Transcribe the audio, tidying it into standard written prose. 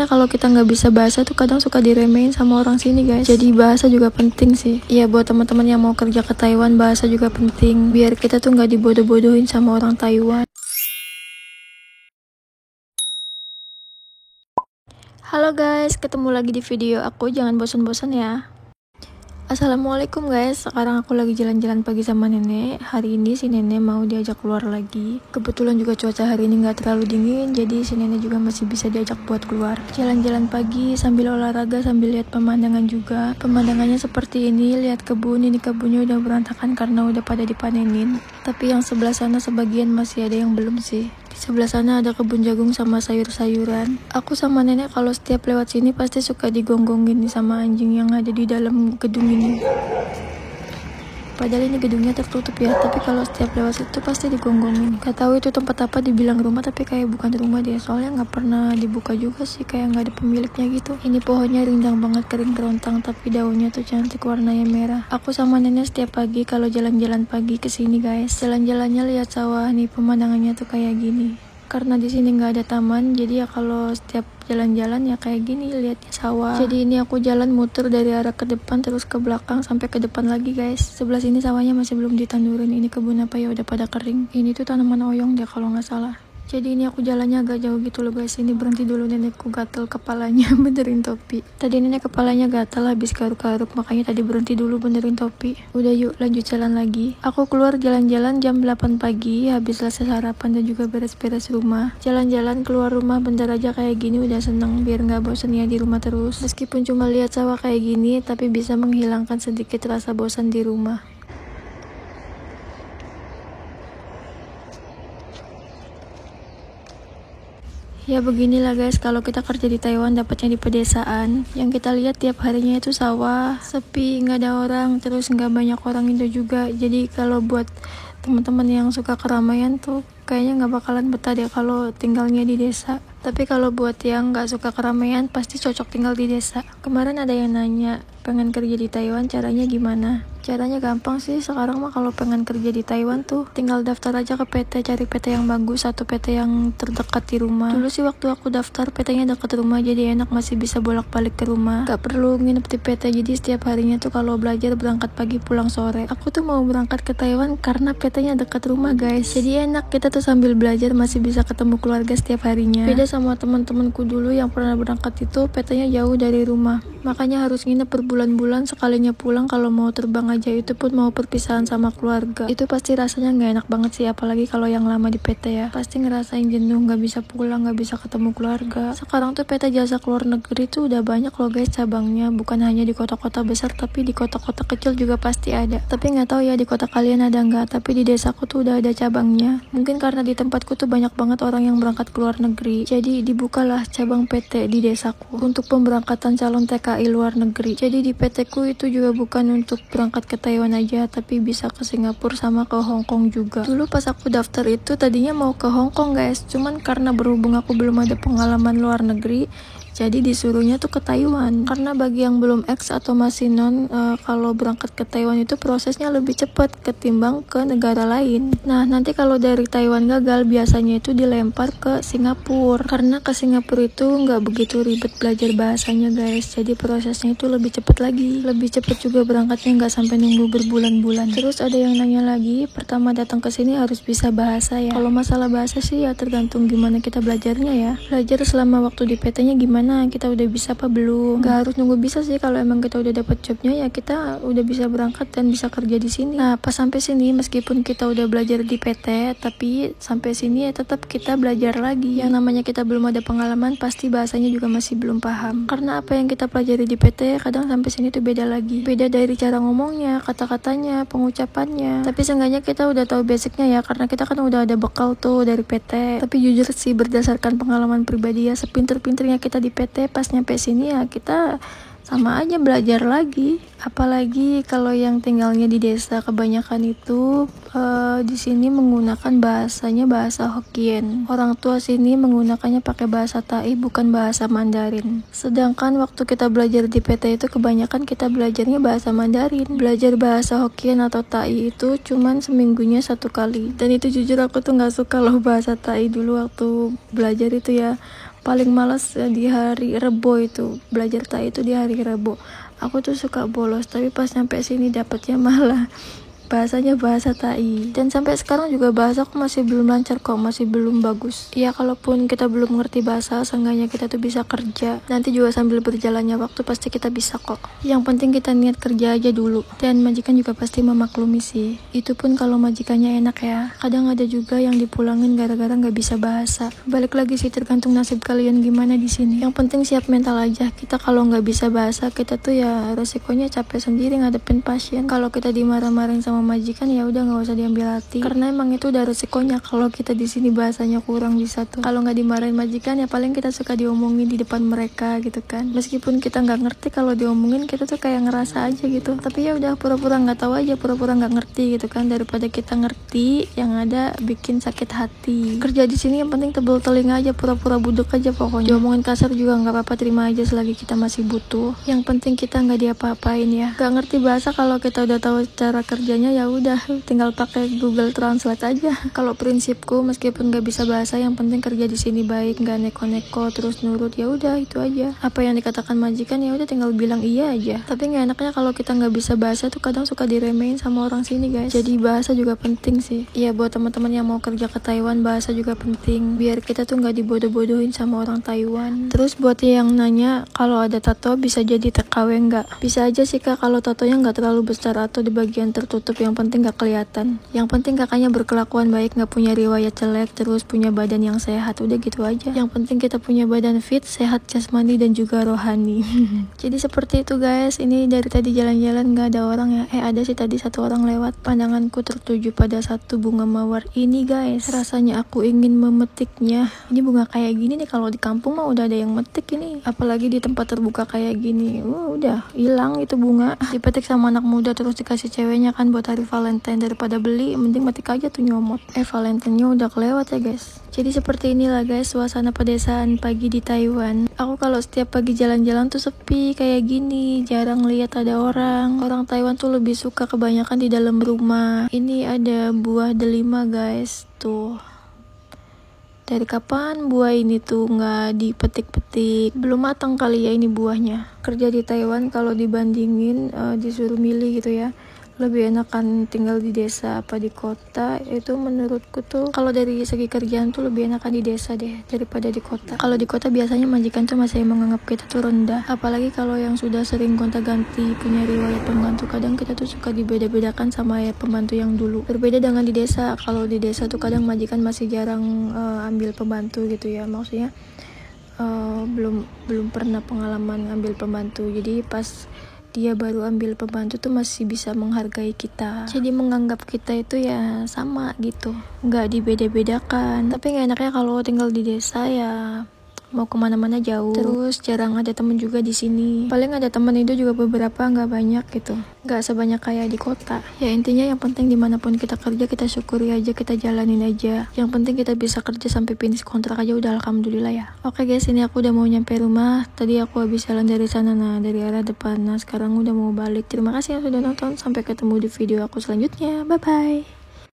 Kalau kita nggak bisa bahasa tuh kadang suka diremehin sama orang sini guys. Jadi bahasa juga penting sih. Iya, buat teman-teman yang mau kerja ke Taiwan, bahasa juga penting. Biar kita tuh nggak dibodoh-bodohin sama orang Taiwan. Halo guys, ketemu lagi di video aku. Jangan bosan-bosan ya. Assalamualaikum guys, sekarang aku lagi jalan-jalan pagi sama nenek. Hari ini si nenek mau diajak keluar lagi. Kebetulan juga cuaca hari ini nggak terlalu dingin, jadi si nenek juga masih bisa diajak buat keluar. Jalan-jalan pagi sambil olahraga, sambil lihat pemandangan juga. Pemandangannya seperti ini, lihat kebun. Ini kebunnya udah berantakan karena udah pada dipanenin. Tapi yang sebelah sana sebagian masih ada yang belum sih. Di sebelah sana ada kebun jagung sama sayur-sayuran. Aku sama nenek kalau setiap lewat sini pasti suka digonggongin sama anjing yang ada di dalam gedung ini. Padahal ini gedungnya tertutup ya, tapi kalau setiap lewat situ pasti digonggongin. Gak tahu itu tempat apa, dibilang rumah tapi kayak bukan rumah deh, soalnya nggak pernah dibuka juga sih, kayak nggak ada pemiliknya gitu. Ini pohonnya rindang banget, kering kerontang, tapi daunnya tuh cantik, warnanya merah. Aku sama nenek setiap pagi kalau jalan-jalan pagi ke sini guys, jalan-jalannya lihat sawah nih, pemandangannya tuh kayak gini. Karena di sini nggak ada taman, jadi ya kalau setiap jalan-jalan ya kayak gini, lihatnya sawah. Jadi ini aku jalan muter dari arah ke depan terus ke belakang sampai ke depan lagi guys. Sebelah sini sawahnya masih belum ditandurin. Ini kebun apa ya, udah pada kering. Ini tuh tanaman oyong deh kalau nggak salah. Jadi ini aku jalannya agak jauh gitu loh guys. Ini berhenti dulu, nenekku gatel kepalanya benerin topi. Tadi nenek kepalanya gatel habis garuk-garuk, makanya tadi berhenti dulu benerin topi. Udah yuk lanjut jalan lagi. Aku keluar jalan-jalan jam 8 pagi, habis selesai sarapan dan juga beres-beres rumah. Jalan-jalan keluar rumah bentar aja kayak gini udah seneng, biar nggak bosan ya di rumah terus. Meskipun cuma lihat sawah kayak gini, tapi bisa menghilangkan sedikit rasa bosan di rumah. Ya beginilah guys, kalau kita kerja di Taiwan dapatnya di pedesaan. Yang kita lihat tiap harinya itu sawah, sepi, nggak ada orang, terus nggak banyak orang Indo juga. Jadi kalau buat teman-teman yang suka keramaian tuh kayaknya nggak bakalan betah deh kalau tinggalnya di desa. Tapi kalau buat yang nggak suka keramaian pasti cocok tinggal di desa. Kemarin ada yang nanya pengen kerja di Taiwan caranya gimana? Caranya gampang sih, sekarang mah kalau pengen kerja di Taiwan tuh tinggal daftar aja ke PT, cari PT yang bagus atau PT yang terdekat di rumah. Dulu sih waktu aku daftar PT-nya dekat rumah, jadi enak, masih bisa bolak-balik ke rumah. Gak perlu nginep di PT, jadi setiap harinya tuh kalau belajar berangkat pagi pulang sore. Aku tuh mau berangkat ke Taiwan karena PT-nya dekat rumah guys. Jadi enak, kita tuh sambil belajar masih bisa ketemu keluarga setiap harinya. Beda sama teman-temanku dulu yang pernah berangkat itu PT-nya jauh dari rumah. Makanya harus nginep berbulan-bulan, sekalinya pulang kalau mau terbang aja itu pun mau perpisahan sama keluarga. Itu pasti rasanya nggak enak banget sih, apalagi kalau yang lama di PT ya. Pasti ngerasain jenuh, nggak bisa pulang, nggak bisa ketemu keluarga. Sekarang tuh PT jasa keluar negeri tuh udah banyak loh guys cabangnya, bukan hanya di kota-kota besar tapi di kota-kota kecil juga pasti ada. Tapi nggak tahu ya di kota kalian ada nggak, tapi di desaku tuh udah ada cabangnya. Mungkin karena di tempatku tuh banyak banget orang yang berangkat ke luar negeri, jadi dibukalah cabang PT di desaku untuk pemberangkatan calon TKI luar negeri. Jadi di PT ku itu juga bukan untuk berangkat ke Taiwan aja, tapi bisa ke Singapura sama ke Hong Kong juga. Dulu pas aku daftar itu tadinya mau ke Hong Kong guys, cuman karena berhubung aku belum ada pengalaman luar negeri, jadi disuruhnya tuh ke Taiwan. Karena bagi yang belum X atau masih non, kalau berangkat ke Taiwan itu prosesnya lebih cepat ketimbang ke negara lain. Nah nanti kalau dari Taiwan gagal, biasanya itu dilempar ke Singapura. Karena ke Singapura itu nggak begitu ribet belajar bahasanya guys, jadi prosesnya itu lebih cepat lagi. Lebih cepat juga berangkatnya, nggak sampai nunggu berbulan-bulan. Terus ada yang nanya lagi, pertama datang ke sini harus bisa bahasa ya. Kalau masalah bahasa sih ya tergantung gimana kita belajarnya ya. Belajar selama waktu di PT-nya gimana, kita udah bisa apa belum. Gak harus nunggu bisa sih, kalau emang kita udah dapat jobnya ya kita udah bisa berangkat dan bisa kerja di sini. Nah pas sampai sini, meskipun kita udah belajar di PT, tapi sampai sini ya tetap kita belajar lagi. Yang namanya kita belum ada pengalaman, pasti bahasanya juga masih belum paham. Karena apa yang kita pelajari di PT kadang sampai sini tuh beda lagi, beda dari cara ngomongnya, kata-katanya, pengucapannya. Tapi seenggaknya kita udah tahu basicnya ya, karena kita kan udah ada bekal tuh dari PT. Tapi jujur sih, berdasarkan pengalaman pribadi ya, sepinter-pinternya kita di PT, pas nyampe sini ya kita sama aja belajar lagi. Apalagi kalau yang tinggalnya di desa, kebanyakan itu di sini menggunakan bahasanya bahasa Hokkien. Orang tua sini menggunakannya pakai bahasa Tai, bukan bahasa Mandarin. Sedangkan waktu kita belajar di PT itu kebanyakan kita belajarnya bahasa Mandarin. Belajar bahasa Hokkien atau Tai itu cuman seminggunya 1 kali. Dan itu jujur aku tuh nggak suka loh bahasa Tai dulu waktu belajar itu ya. Paling malas di hari Rebo itu, belajar Tai itu di hari Rebo. Aku tuh suka bolos, tapi pas nyampe sini dapetnya malah bahasanya bahasa Tai. Dan sampai sekarang juga bahasa aku masih belum lancar kok, masih belum bagus. Ya kalaupun kita belum ngerti bahasa, seenggaknya kita tuh bisa kerja. Nanti juga sambil berjalannya waktu pasti kita bisa kok. Yang penting kita niat kerja aja dulu. Dan majikan juga pasti memaklumi sih. Itu pun kalau majikannya enak ya. Kadang ada juga yang dipulangin gara-gara nggak bisa bahasa. Balik lagi sih, tergantung nasib kalian gimana di sini. Yang penting siap mental aja. Kita kalau nggak bisa bahasa, kita tuh ya resikonya capek sendiri ngadepin pasien. Kalau kita dimarah-marahin sama majikan ya udah nggak usah diambil hati, karena emang itu udah resikonya kalau kita di sini bahasanya kurang bisa tuh. Kalau nggak dimarahin majikan ya paling kita suka diomongin di depan mereka gitu kan. Meskipun kita nggak ngerti, kalau diomongin kita tuh kayak ngerasa aja gitu, tapi ya udah pura-pura nggak tahu aja, pura-pura nggak ngerti gitu kan, daripada kita ngerti yang ada bikin sakit hati. Kerja di sini yang penting tebel telinga aja, pura-pura budek aja pokoknya. Diomongin kasar juga nggak apa-apa, terima aja selagi kita masih butuh. Yang penting kita nggak diapa-apain ya. Nggak ngerti bahasa, kalau kita udah tahu cara kerjanya ya udah tinggal pakai Google Translate aja. Kalau prinsipku meskipun nggak bisa bahasa, yang penting kerja di sini baik, nggak neko-neko terus nurut, ya udah itu aja. Apa yang dikatakan majikan ya udah tinggal bilang iya aja. Tapi nggak enaknya kalau kita nggak bisa bahasa tuh kadang suka diremehin sama orang sini guys. Jadi bahasa juga penting sih. Iya, buat teman-teman yang mau kerja ke Taiwan, bahasa juga penting biar kita tuh nggak dibodoh-bodohin sama orang Taiwan. Terus buat yang nanya kalau ada tato bisa jadi TKW nggak? Bisa aja sih kak, kalau tatonya nggak terlalu besar atau di bagian tertutup, yang penting gak kelihatan. Yang penting kakaknya berkelakuan baik, gak punya riwayat jelek, terus punya badan yang sehat, udah gitu aja. Yang penting kita punya badan fit, sehat jasmani dan juga rohani. Jadi seperti itu guys. Ini dari tadi jalan-jalan gak ada orang ya. Ada sih tadi satu orang lewat. Pandanganku tertuju pada satu bunga mawar ini guys. Rasanya aku ingin memetiknya. Ini bunga kayak gini nih kalau di kampung mah udah ada yang metik ini. Apalagi di tempat terbuka kayak gini. Udah hilang itu bunga. Dipetik sama anak muda terus dikasih ceweknya kan buat hari Valentine. Daripada beli, mending metik aja tuh nyomot. Valentine-nya udah kelewat ya guys. Jadi seperti inilah guys suasana pedesaan pagi di Taiwan. Aku kalau setiap pagi jalan-jalan tuh sepi kayak gini, jarang lihat ada orang. Orang Taiwan tuh lebih suka kebanyakan di dalam rumah. Ini ada buah delima guys, tuh. Dari kapan buah ini tuh nggak dipetik-petik? Belum matang kali ya ini buahnya. Kerja di Taiwan kalau dibandingin disuruh milih gitu ya, lebih enakan tinggal di desa apa di kota. Itu menurutku tuh kalau dari segi kerjaan tuh lebih enakan di desa deh daripada di kota. Kalau di kota biasanya majikan tuh masih menganggap kita tuh rendah, apalagi kalau yang sudah sering gonta-ganti punya riwayat pembantu. Kadang kita tuh suka dibeda-bedakan sama ya pembantu yang dulu. Berbeda dengan di desa. Kalau di desa tuh kadang majikan masih jarang ambil pembantu gitu ya, maksudnya belum pernah pengalaman ambil pembantu. Jadi pas dia baru ambil pembantu tuh masih bisa menghargai kita, jadi menganggap kita itu ya sama gitu, nggak dibeda-bedakan. Tapi nggak enaknya kalau tinggal di desa ya mau kemana-mana jauh, terus jarang ada temen juga di sini. Paling ada temen itu juga beberapa, nggak banyak gitu, nggak sebanyak kayak di kota. Ya intinya yang penting dimanapun kita kerja kita syukuri aja, kita jalanin aja. Yang penting kita bisa kerja sampai finish kontrak aja udah alhamdulillah ya. Oke guys, ini aku udah mau nyampe rumah. Tadi aku habis jalan dari sana, dari arah depan. Sekarang udah mau balik. Terima kasih yang sudah nonton, sampai ketemu di video aku selanjutnya. Bye bye.